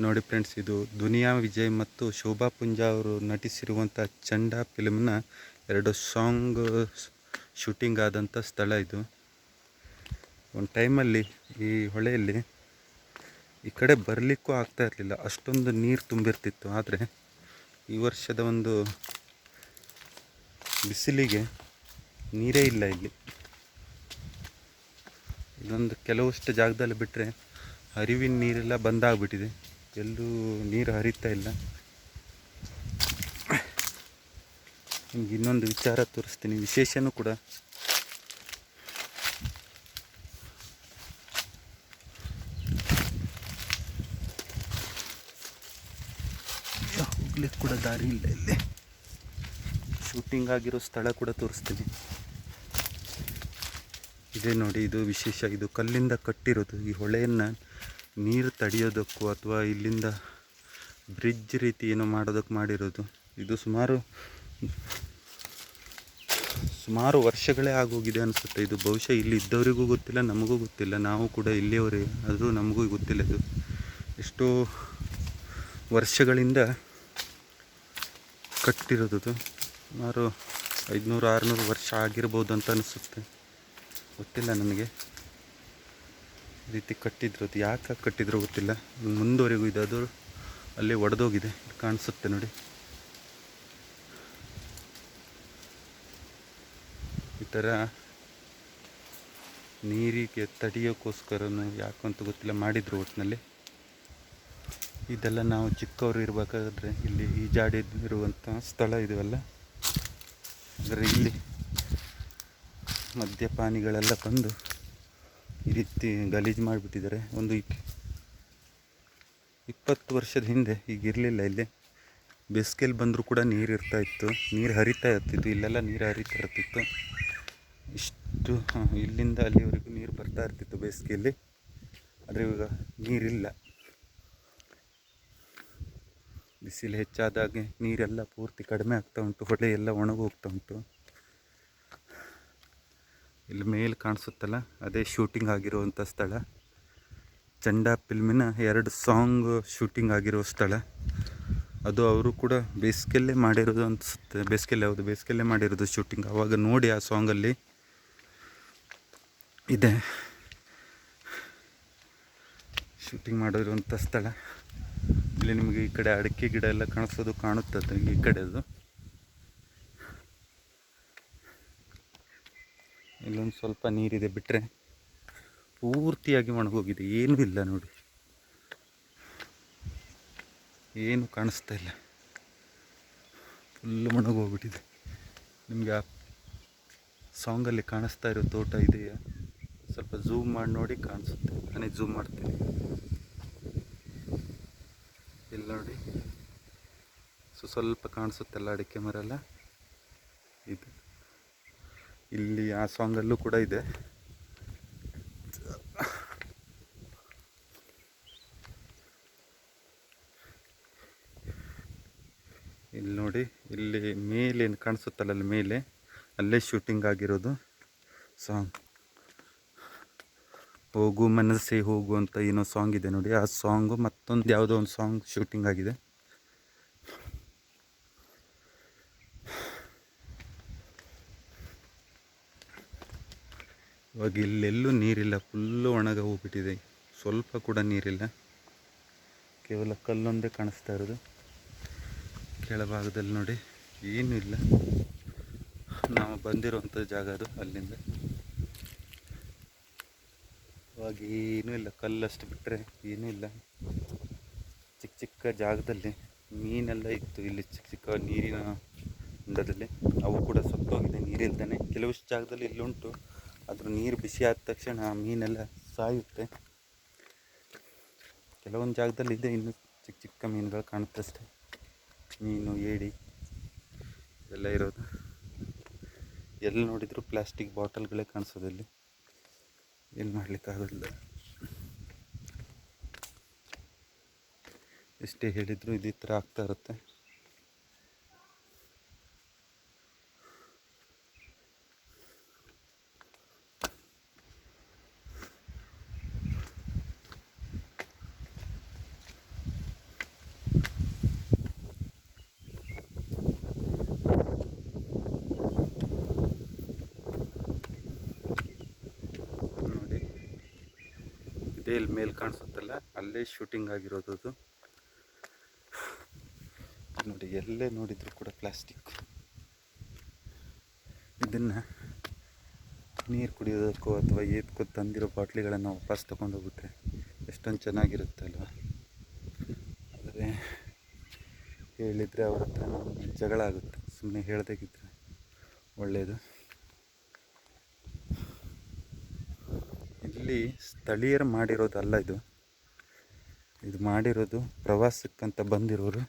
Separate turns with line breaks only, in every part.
ನೋಡಿ ಫ್ರೆಂಡ್ಸ್, ಇದು ದುನಿಯಾ ವಿಜಯ್ ಮತ್ತು ಶೋಭಾ ಪುಂಜಾ ಅವರು ನಟಿಸಿರುವಂಥ ಚಂಡ ಫಿಲ್ಮ್ನ 2 ಸಾಂಗ್ ಶೂಟಿಂಗ್ ಆದಂಥ ಸ್ಥಳ ಇದು. ಒಂದು ಟೈಮಲ್ಲಿ ಈ ಹೊಳೆಯಲ್ಲಿ ಈ ಕಡೆ ಬರಲಿಕ್ಕೂ ಆಗ್ತಾ ಇರಲಿಲ್ಲ, ಅಷ್ಟೊಂದು ನೀರು ತುಂಬಿರ್ತಿತ್ತು. ಆದರೆ ಈ ವರ್ಷದ ಒಂದು ಬಿಸಿಲಿಗೆ ನೀರೇ ಇಲ್ಲ ಇಲ್ಲಿ. ಇದೊಂದು ಕೆಲವಷ್ಟು ಜಾಗದಲ್ಲಿ ಬಿಟ್ಟರೆ ಹರಿವಿನ ನೀರೆಲ್ಲ ಬಂದಾಗ್ಬಿಟ್ಟಿದೆ, ಎಲ್ಲೂ ನೀರು ಹರಿತಾ ಇಲ್ಲ. ನಿಮ್ಗೆ ಇನ್ನೊಂದು ವಿಚಾರ ತೋರಿಸ್ತೀನಿ, ವಿಶೇಷನೂ ಕೂಡ. ಹೋಗ್ಲಿಕ್ಕೆ ಕೂಡ ದಾರಿ ಇಲ್ಲ ಇಲ್ಲಿ. ಶೂಟಿಂಗ್ ಆಗಿರೋ ಸ್ಥಳ ಕೂಡ ತೋರಿಸ್ತೀನಿ. ಇದೇ ನೋಡಿ, ಇದು ವಿಶೇಷ. ಇದು ಕಲ್ಲಿಂದ ಕಟ್ಟಿರೋದು. ಈ ಹೊಳೆಯನ್ನು ನೀರು ತಡೆಯೋದಕ್ಕೂ ಅಥವಾ ಇಲ್ಲಿಂದ ಬ್ರಿಡ್ಜ್ ರೀತಿ ಏನೋ ಮಾಡೋದಕ್ಕೆ ಮಾಡಿರೋದು. ಇದು ಸುಮಾರು ವರ್ಷಗಳೇ ಆಗೋಗಿದೆ ಅನಿಸುತ್ತೆ. ಇದು ಬಹುಶಃ ಇಲ್ಲಿ ಇದ್ದವರಿಗೂ ಗೊತ್ತಿಲ್ಲ, ನಮಗೂ ಗೊತ್ತಿಲ್ಲ. ನಾವು ಕೂಡ ಇಲ್ಲಿಯವರೇ, ಆದರೂ ನಮಗೂ ಗೊತ್ತಿಲ್ಲ. ಇದು ಎಷ್ಟೋ ವರ್ಷಗಳಿಂದ ಕಟ್ಟಿರೋದು. ಸುಮಾರು 500-600 ವರ್ಷ ಆಗಿರ್ಬೋದು ಅಂತ ಅನಿಸುತ್ತೆ, ಗೊತ್ತಿಲ್ಲ ನನಗೆ. ಈ ರೀತಿ ಕಟ್ಟಿದ್ರು, ಅದು ಯಾಕೆ ಕಟ್ಟಿದ್ರು ಗೊತ್ತಿಲ್ಲ. ಮುಂದುವರೆಗೂ ಇದೆ, ಅದು ಅಲ್ಲಿ ಒಡೆದೋಗಿದೆ ಕಾಣಿಸುತ್ತೆ ನೋಡಿ. ಈ ಥರ ನೀರಿಗೆ ತಡೆಯೋಕ್ಕೋಸ್ಕರನೂ ಯಾಕಂತ ಗೊತ್ತಿಲ್ಲ ಮಾಡಿದ್ರು ಒಟ್ಟಿನಲ್ಲಿ. ಇದೆಲ್ಲ ನಾವು ಚಿಕ್ಕವರು ಇರಬೇಕಾದ್ರೆ ಇಲ್ಲಿ ಈಜಾಡಿರುವಂಥ ಸ್ಥಳ ಇದೆಲ್ಲ. ಅಂದರೆ ಇಲ್ಲಿ ಮದ್ಯಪಾನಿಗಳೆಲ್ಲ ಬಂದು ಈ ರೀತಿ ಗಲೀಜು ಮಾಡಿಬಿಟ್ಟಿದ್ದಾರೆ. ಒಂದು 20 ವರ್ಷದ ಹಿಂದೆ ಈಗಿರಲಿಲ್ಲ. ಇಲ್ಲಿ ಬೇಸಿಗೆಯಲ್ಲಿ ಬಂದರೂ ಕೂಡ ನೀರು ಇರ್ತಾಯಿತ್ತು, ನೀರು ಹರಿತಾ ಇರ್ತಿತ್ತು. ಇಲ್ಲೆಲ್ಲ ನೀರು ಹರಿತಾ ಇರ್ತಿತ್ತು. ಇಷ್ಟು ಇಲ್ಲಿಂದ ಅಲ್ಲಿವರೆಗೂ ನೀರು ಬರ್ತಾ ಇರ್ತಿತ್ತು ಬೇಸಿಗೆಯಲ್ಲಿ. ಆದರೆ ಇವಾಗ ನೀರಿಲ್ಲ. ಬಿಸಿಲು ಹೆಚ್ಚಾದಾಗೆ ನೀರೆಲ್ಲ ಪೂರ್ತಿ ಕಡಿಮೆ ಆಗ್ತಾ ಉಂಟು, ಹೊಳೆ ಎಲ್ಲ ಒಣಗೋಗ್ತಾ ಉಂಟು. ಇಲ್ಲಿ ಮೇಲೆ ಕಾಣಿಸುತ್ತಲ್ಲ, ಅದೇ ಶೂಟಿಂಗ್ ಆಗಿರುವಂಥ ಸ್ಥಳ. ಚಂಡ ಫಿಲ್ಮಿನ 2 ಸಾಂಗ್ ಶೂಟಿಂಗ್ ಆಗಿರೋ ಸ್ಥಳ ಅದು. ಅವರು ಕೂಡ ಬೇಸಿಗೆಯಲ್ಲೇ ಮಾಡಿರೋದು ಅನಿಸುತ್ತೆ. ಬೇಸಿಗೆಯಲ್ಲೇ ಮಾಡಿರೋದು ಶೂಟಿಂಗ್. ಆವಾಗ ನೋಡಿ, ಆ ಸಾಂಗಲ್ಲಿ ಇದೆ ಶೂಟಿಂಗ್ ಮಾಡಿರುವಂಥ ಸ್ಥಳ. ಇಲ್ಲಿ ನಿಮಗೆ ಈ ಕಡೆ ಅಡಿಕೆ ಗಿಡ ಎಲ್ಲ ಕಾಣುತ್ತದೆ ಈ ಕಡೆ. ಅದು ಇಲ್ಲೊಂದು ಸ್ವಲ್ಪ ನೀರಿದೆ, ಬಿಟ್ಟರೆ ಪೂರ್ತಿಯಾಗಿ ಒಣಗೋಗಿದೆ, ಏನೂ ಇಲ್ಲ ನೋಡಿ. ಏನು ಕಾಣಿಸ್ತಾ ಇಲ್ಲ, ಫುಲ್ಲು ಒಣಗೋಗ್ಬಿಟ್ಟಿದೆ. ನಿಮಗೆ ಆ ಸಾಂಗಲ್ಲಿ ಕಾಣಿಸ್ತಾ ಇರೋ ತೋಟ ಇದೆಯಾ? ಸ್ವಲ್ಪ ಝೂಮ್ ಮಾಡಿ ನೋಡಿ, ಕಾಣಿಸುತ್ತೆ. ನಾನೇ ಝೂಮ್ ಮಾಡ್ತೀನಿ. ಇಲ್ಲಿ ನೋಡಿ, ಸ್ವಲ್ಪ ಕಾಣಿಸುತ್ತಲ್ಲ ಅಡಿಕೆ ಮರ ಎಲ್ಲ. ಇದು ಇಲ್ಲಿ ಆ ಸಾಂಗಲ್ಲೂ ಕೂಡ ಇದೆ. ಇಲ್ಲಿ ನೋಡಿ, ಇಲ್ಲಿ ಮೇಲೆ ಕಾಣಿಸುತ್ತಲ್ಲ, ಅಲ್ಲಿ ಮೇಲೆ ಅಲ್ಲೇ ಶೂಟಿಂಗ್ ಆಗಿರೋದು ಸಾಂಗ್. ಹೋಗು ಮನಸ್ಸೇ ಹೋಗು ಅಂತ ಏನೋ ಸಾಂಗ್ ಇದೆ ನೋಡಿ, ಆ ಸಾಂಗು ಮತ್ತೊಂದು ಯಾವುದೋ ಒಂದು ಸಾಂಗ್ ಶೂಟಿಂಗ್ ಆಗಿದೆ. ಇವಾಗ ಇಲ್ಲೆಲ್ಲೂ ನೀರಿಲ್ಲ, ಫುಲ್ಲು ಒಣಗ ಹೋಗ್ಬಿಟ್ಟಿದೆ. ಸ್ವಲ್ಪ ಕೂಡ ನೀರಿಲ್ಲ, ಕೇವಲ ಕಲ್ಲೊಂದೇ ಕಾಣಿಸ್ತಾ ಇರೋದು. ಕೆಳಭಾಗದಲ್ಲಿ ನೋಡಿ, ಏನೂ ಇಲ್ಲ. ನಾವು ಬಂದಿರುವಂಥ ಜಾಗ ಅದು, ಅಲ್ಲಿಂದ ಇವಾಗ ಏನೂ ಇಲ್ಲ, ಕಲ್ಲಷ್ಟು ಬಿಟ್ಟರೆ ಏನೂ ಇಲ್ಲ. ಚಿಕ್ಕ ಚಿಕ್ಕ ಜಾಗದಲ್ಲಿ ಮೀನೆಲ್ಲ ಇತ್ತು. ಇಲ್ಲಿ ಚಿಕ್ಕ ಚಿಕ್ಕ ನೀರಿನ ಹೊಂಡದಲ್ಲಿ ಅವು ಕೂಡ ಸತ್ತೋಗಿದೆ ನೀರಿಲ್ದೇ. ಕೆಲವಷ್ಟು ಜಾಗದಲ್ಲಿ ಇಲ್ಲುಂಟು, ಆದರೂ ನೀರು ಬಿಸಿ ಆದ ತಕ್ಷಣ ಆ ಮೀನೆಲ್ಲ ಸಾಯುತ್ತೆ. ಕೆಲವೊಂದು ಜಾಗದಲ್ಲಿ ಇದೆ, ಇನ್ನು ಚಿಕ್ಕ ಚಿಕ್ಕ ಮೀನುಗಳು ಕಾಣುತ್ತಷ್ಟೆ. ಮೀನು, ಏಡಿ ಎಲ್ಲ ಇರೋದು. ಎಲ್ಲಿ ನೋಡಿದರೂ ಪ್ಲಾಸ್ಟಿಕ್ ಬಾಟಲ್ಗಳೇ ಕಾಣಿಸೋದಿಲ್ಲಿ. ಏನು ಮಾಡಲಿಕ್ಕಾಗೋದಿಲ್ಲ, ಎಷ್ಟೇ ಹೇಳಿದರೂ ಇದೇ ಥರ ಆಗ್ತಾ ಇರುತ್ತೆ. ಇದೇ ಇಲ್ಲಿ ಮೇಲೆ ಕಾಣಿಸುತ್ತಲ್ಲ, ಅಲ್ಲೇ ಶೂಟಿಂಗ್ ಆಗಿರೋದು ಅದು. ನೋಡಿ, ಎಲ್ಲೇ ನೋಡಿದ್ರು ಕೂಡ ಪ್ಲಾಸ್ಟಿಕ್. ಇದನ್ನು ನೀರು ಕುಡಿಯೋದಕ್ಕೋ ಅಥವಾ ಏತ್ಕೋ ತಂದಿರೋ ಬಾಟ್ಲಿಗಳನ್ನು ವಾಪಸ್ ತೊಗೊಂಡೋಗ್ಬಿಟ್ರೆ ಎಷ್ಟೊಂದು ಚೆನ್ನಾಗಿರುತ್ತೆ ಅಲ್ವ. ಆದರೆ ಹೇಳಿದರೆ ಅವ್ರ ಹತ್ರ ಜಗಳ ಆಗುತ್ತೆ. ಸುಮ್ಮನೆ ಹೇಳ್ದಾಗಿದ್ದರೆ ಒಳ್ಳೆಯದು. ಇಲ್ಲಿ ಸ್ಥಳೀಯರು ಮಾಡಿರೋದಲ್ಲ ಇದು. ಇದು ಮಾಡಿರೋದು ಪ್ರವಾಸಕ್ಕಂತ ಬಂದಿರೋರು,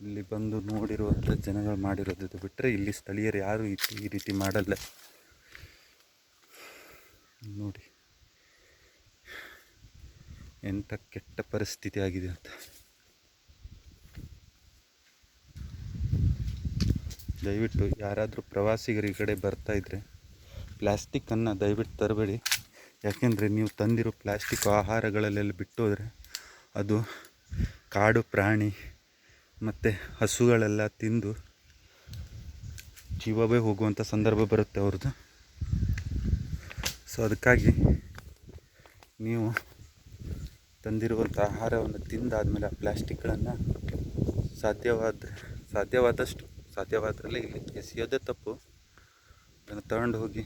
ಇಲ್ಲಿ ಬಂದು ನೋಡಿರುವಂಥ ಜನಗಳು ಮಾಡಿರೋದು. ಇದು ಬಿಟ್ಟರೆ ಇಲ್ಲಿ ಸ್ಥಳೀಯರು ಯಾರು ಈ ರೀತಿ ಮಾಡಲ್ಲ. ನೋಡಿ ಎಂಥ ಕೆಟ್ಟ ಪರಿಸ್ಥಿತಿ ಆಗಿದೆ ಅಂತ. ದಯವಿಟ್ಟು ಯಾರಾದರೂ ಪ್ರವಾಸಿಗರು ಈ ಕಡೆ ಬರ್ತಾಯಿದ್ರೆ ಪ್ಲ್ಯಾಸ್ಟಿಕ್ಕನ್ನು ದಯವಿಟ್ಟು ತರಬೇಡಿ. ಯಾಕೆಂದರೆ ನೀವು ತಂದಿರೋ ಪ್ಲ್ಯಾಸ್ಟಿಕ್ ಆಹಾರಗಳಲ್ಲೆಲ್ಲ ಬಿಟ್ಟು ಹೋದರೆ ಅದು ಕಾಡು ಪ್ರಾಣಿ ಮತ್ತು ಹಸುಗಳೆಲ್ಲ ತಿಂದು ಜೀವವೇ ಹೋಗುವಂಥ ಸಂದರ್ಭ ಬರುತ್ತೆ ಅವ್ರದ್ದು. ಸೊ ಅದಕ್ಕಾಗಿ ನೀವು ತಂದಿರುವಂಥ ಆಹಾರವನ್ನು ತಿಂದಾದಮೇಲೆ ಆ ಪ್ಲ್ಯಾಸ್ಟಿಕ್ಗಳನ್ನು ಸಾಧ್ಯವಾದರಲ್ಲಿ ಇಲ್ಲಿ ಎಸೆಯೋದೇ ತಪ್ಪು. ಅದನ್ನು ತಗೊಂಡು ಹೋಗಿ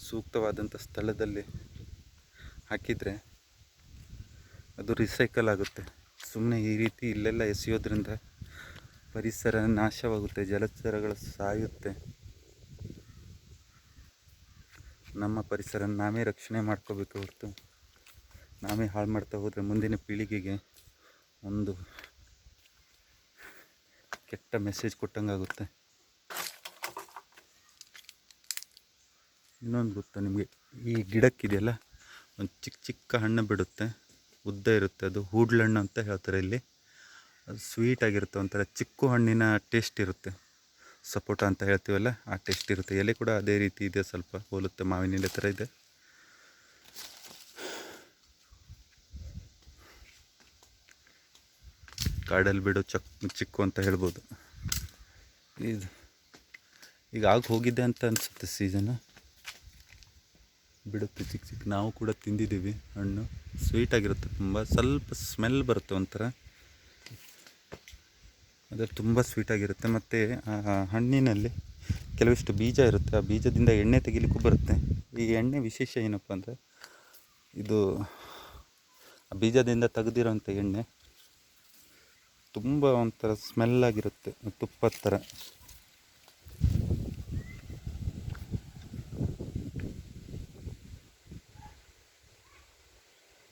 ಸೂಕ್ತವಾದಂಥ ಸ್ಥಳದಲ್ಲಿ ಹಾಕಿದರೆ ಅದು ರಿಸೈಕಲ್ ಆಗುತ್ತೆ. ಸುಮ್ಮನೆ ಈ ರೀತಿ ಇಲ್ಲೆಲ್ಲ ಎಸೆಯೋದ್ರಿಂದ ಪರಿಸರ ನಾಶವಾಗುತ್ತೆ, ಜಲಚರಗಳು ಸಾಯುತ್ತೆ. ನಮ್ಮ ಪರಿಸರ ನಾವೇ ರಕ್ಷಣೆ ಮಾಡ್ಕೋಬೇಕು ಹೊರತು ನಾವೇ ಹಾಳು ಮಾಡ್ತಾ ಹೋದರೆ ಮುಂದಿನ ಪೀಳಿಗೆಗೆ ಒಂದು ಕೆಟ್ಟ ಮೆಸೇಜ್ ಕೊಟ್ಟಂಗಾಗುತ್ತೆ. ಇನ್ನೊಂದು ಗೊತ್ತಾ ನಿಮಗೆ, ಈ ಗಿಡಕ್ಕಿದೆಯಲ್ಲ ಒಂದು ಚಿಕ್ಕ ಚಿಕ್ಕ ಹಣ್ಣು ಬಿಡುತ್ತೆ, ಉದ್ದ ಇರುತ್ತೆ. ಅದು ಹೂಡ್ಲಣ್ಣು ಅಂತ ಹೇಳ್ತಾರೆ ಇಲ್ಲಿ. ಅದು ಸ್ವೀಟಾಗಿರುತ್ತೆ, ಒಂಥರ ಚಿಕ್ಕು ಹಣ್ಣಿನ ಟೇಸ್ಟ್ ಇರುತ್ತೆ. ಸಪೋಟ ಅಂತ ಹೇಳ್ತೀವಲ್ಲ, ಆ ಟೇಸ್ಟ್ ಇರುತ್ತೆ. ಎಲೆ ಕೂಡ ಅದೇ ರೀತಿ ಇದೆ, ಸ್ವಲ್ಪ ಹೋಲುತ್ತೆ, ಮಾವಿನ ಎಲೆ ಥರ ಇದೆ. ಕಾಡಲ್ಲಿ ಬಿಡೋ ಚಿಕ್ಕು ಅಂತ ಹೇಳ್ಬೋದು. ಈಗ ಹೋಗಿದ್ದೆ ಅಂತ ಅನಿಸುತ್ತೆ ಸೀಸನು. ಬಿಡುತ್ತೆ ಚಿಕ್ಕ ಚಿಕ್ಕ. ನಾವು ಕೂಡ ತಿಂದಿದ್ದೀವಿ ಹಣ್ಣು. ಸ್ವೀಟಾಗಿರುತ್ತೆ, ತುಂಬ ಸ್ವಲ್ಪ ಸ್ಮೆಲ್ ಬರುತ್ತೆ ಒಂಥರ. ಅದು ತುಂಬ ಸ್ವೀಟಾಗಿರುತ್ತೆ. ಮತ್ತು ಆ ಹಣ್ಣಿನಲ್ಲಿ ಕೆಲವಿಷ್ಟು ಬೀಜ ಇರುತ್ತೆ. ಆ ಬೀಜದಿಂದ ಎಣ್ಣೆ ತೆಗಿಲಿಕ್ಕೂ ಬರುತ್ತೆ. ಈ ಎಣ್ಣೆ ವಿಶೇಷ ಏನಪ್ಪ ಅಂದರೆ, ಇದು ಆ ಬೀಜದಿಂದ ತೆಗೆದಿರೋಂಥ ಎಣ್ಣೆ ತುಂಬ ಒಂಥರ ಸ್ಮೆಲ್ಲಾಗಿರುತ್ತೆ, ತುಪ್ಪದ ಥರ.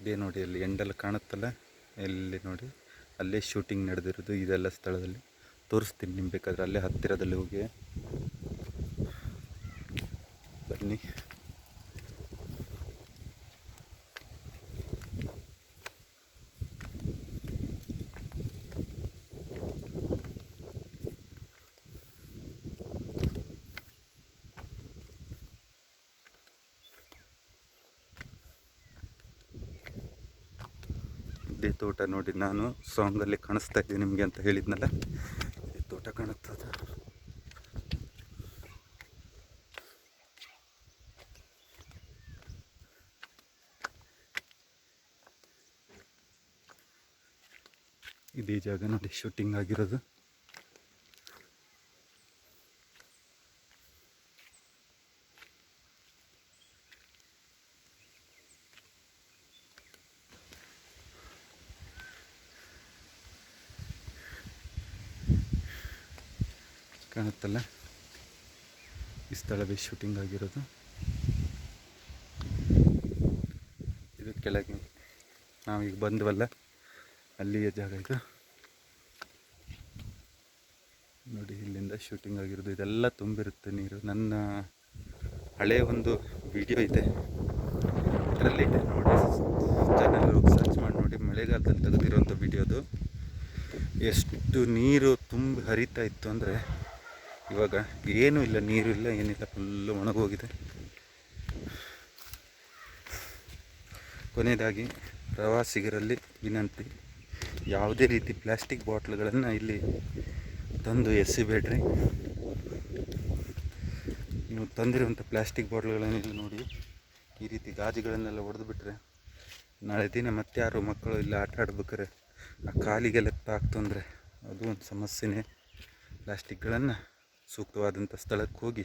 ಇದೇ ನೋಡಿ, ಅಲ್ಲಿ ಎಂಡೆಲ್ಲ ಕಾಣುತ್ತಲ್ಲ, ಎಲ್ಲಿ ನೋಡಿ ಅಲ್ಲೇ ಶೂಟಿಂಗ್ ನಡೆದಿರೋದು. ಇದೆಲ್ಲ ಸ್ಥಳದಲ್ಲಿ ತೋರಿಸ್ತೀನಿ ನಿಮ್ಗೆ ಬೇಕಾದರೆ, ಅಲ್ಲೇ ಹತ್ತಿರದಲ್ಲಿ ಹೋಗಿ ಬನ್ನಿ. ಇದೇ ತೋಟ ನೋಡಿ, ನಾನು ಸಾಂಗಲ್ಲಿ ಕಾಣಿಸ್ತಾ ಇದ್ದೀನಿ ನಿಮಗೆ ಅಂತ ಹೇಳಿದ್ನಲ್ಲ, ಇದೇ ತೋಟ ಕಾಣುತ್ತದೆ. ಇದೇ ಜಾಗ ನೋಡಿ ಶೂಟಿಂಗ್ ಆಗಿರೋದು. ಕಾಣುತ್ತಲ್ಲ, ಈ ಸ್ಥಳವೇ ಶೂಟಿಂಗ್ ಆಗಿರೋದು. ಇದು ಕೆಳಗೆ ನಾವೀಗ ಬಂದ್ವಲ್ಲ, ಅಲ್ಲಿಯ ಜಾಗ ಇದು ನೋಡಿ. ಇಲ್ಲಿಂದ ಶೂಟಿಂಗ್ ಆಗಿರೋದು. ಇದೆಲ್ಲ ತುಂಬಿರುತ್ತೆ ನೀರು. ನನ್ನ ಹಳೆಯ ಒಂದು ವಿಡಿಯೋ ಇದೆ, ಅದರಲ್ಲಿ ಇದೆ ನೋಡಿ. ಚಾನಲ್ ಹೋಗಿ ಸರ್ಚ್ ಮಾಡಿ ನೋಡಿ, ಮಳೆಗಾಲದಲ್ಲಿ ತೆಗೆದಿರೋಂಥ ವಿಡಿಯೋದು. ಎಷ್ಟು ನೀರು ತುಂಬಿ ಹರಿತಾ ಇತ್ತು ಅಂದರೆ, ಇವಾಗ ಏನೂ ಇಲ್ಲ, ನೀರು ಇಲ್ಲ, ಏನಿಲ್ಲ, ಫುಲ್ಲು ಒಣಗೋಗಿದೆ. ಕೊನೆಯದಾಗಿ ಪ್ರವಾಸಿಗರಲ್ಲಿ ವಿನಂತಿ, ಯಾವುದೇ ರೀತಿ ಪ್ಲ್ಯಾಸ್ಟಿಕ್ ಬಾಟ್ಲ್ಗಳನ್ನು ಇಲ್ಲಿ ತಂದು ಎಸಿಬೇಡ್ರಿ. ನೀವು ತಂದಿರುವಂಥ ಪ್ಲ್ಯಾಸ್ಟಿಕ್ ಬಾಟ್ಲ್ಗಳನ್ನು ಇಲ್ಲಿ ನೋಡಿ, ಈ ರೀತಿ ಗಾಜುಗಳನ್ನೆಲ್ಲ ಹೊಡೆದುಬಿಟ್ರೆ ನಾಳೆ ದಿನ ಮತ್ತೆ ಯಾರು ಮಕ್ಕಳು ಇಲ್ಲಿ ಆಟ ಆಡ್ಬೇಕಾರೆ ಆ ಕಾಲಿಗೆ ಲೆಪ್ಪ ಆಗ್ತಂದರೆ ಅದು ಒಂದು ಸಮಸ್ಯೆನೇ. ಪ್ಲಾಸ್ಟಿಕ್ಗಳನ್ನು ಸೂಕ್ತವಾದಂಥ ಸ್ಥಳಕ್ಕೆ ಹೋಗಿ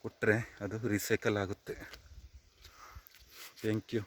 ಕೊಟ್ಟರೆ ಅದು ರೀಸೈಕಲ್ ಆಗುತ್ತೆ. Thank you.